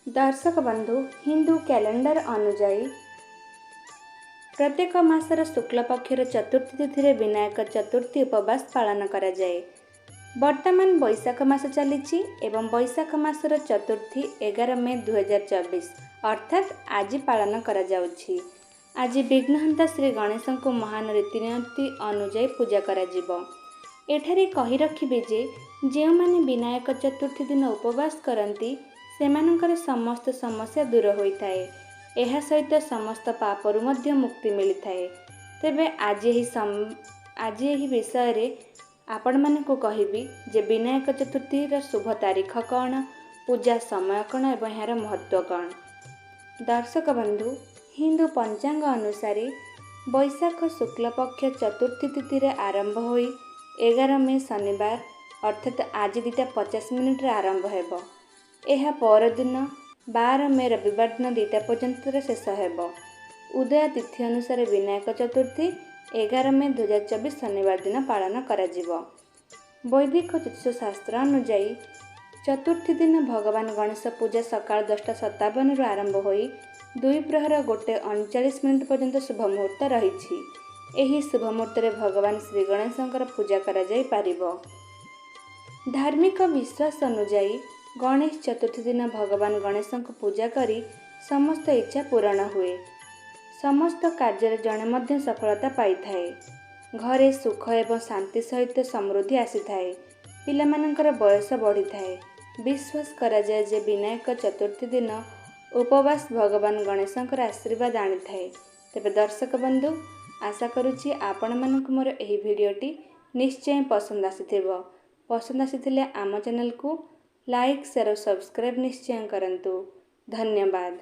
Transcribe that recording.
दर्शक बंधु हिंदू कैलेंडर अनुजाई प्रत्येक मासर शुक्ल पक्षर चतुर्थी तिथि विनायक चतुर्थी उपवास पालन करा जाए। वर्तमान बैशाख मास चली एवं बैशाख मासर चतुर्थी 11 मे 2024 अर्थात आज पालन करा जाउछि। आज विघ्नहंता श्री गणेश को महान रीतिनीति अनुजाई पूजा करा जिवो। एठारे कही रखिबे जे जेउ माने विनायक चतुर्थी दिन उपवास करती सेमानंकर समस्त समस्या दूर होइथाए। एहा सहित समस्त पापरु मध्य मुक्ति मिलिथाए। तेबे आज एही विषय रे आपण मानकु कहिबी जे विनायक चतुर्थी रा शुभ तारीख कौन, पूजा समय कौन एवं यार महत्व कौन। दर्शक बंधु हिंदू पंचांग अनुसार बैशाख शुक्ल पक्ष चतुर्थी तिथि रे आरंभ होई 11 मे शनिवार अर्थात आज 2:50 आरंभ हेबो। एहा पर दिन 12 मे रविवार दिन 2टा पर्यंत शेष हेबो। उदय तिथि अनुसार विनायक चतुर्थी 11 मे 2024 शनिवार दिन पालन करा जिवो। वैदिक ज्योतिष शास्त्र अनुसार चतुर्थी दिन भगवान गणेश पूजा सकाळ 10:57 रु आरंभ होई 2 प्रहर 1:39 पर्यंत शुभ मुहूर्त रहिछि। एही शुभ मुहूर्त रे भगवान श्री गणेशंकर पूजा करा जाई पारिबो। धार्मिक विश्वास अनुसार गणेश चतुर्थी दिन भगवान गणेश को पूजा करी समस्त इच्छा पूर्ण हुए। समस्त कार्य जड़े मध्य सफलता पाई थाए। घरे सुख एवं शांति सहित समृद्धि आसी थाए। पिलामानंकर बयस बढ़ी थाए। विश्वास करा जाए जे विनायक चतुर्थी दिन उपवास भगवान गणेशंकर आशीर्वाद आनी थाए। तेबे दर्शक बंधु आशा करुछि आपण मानक मोर एही भिडियोटी निश्चय पसंद आसीथिबो। पसंद आसीथिले आम चैनल को लाइक शेयर और सब्सक्राइब निश्चय करंतु। धन्यवाद।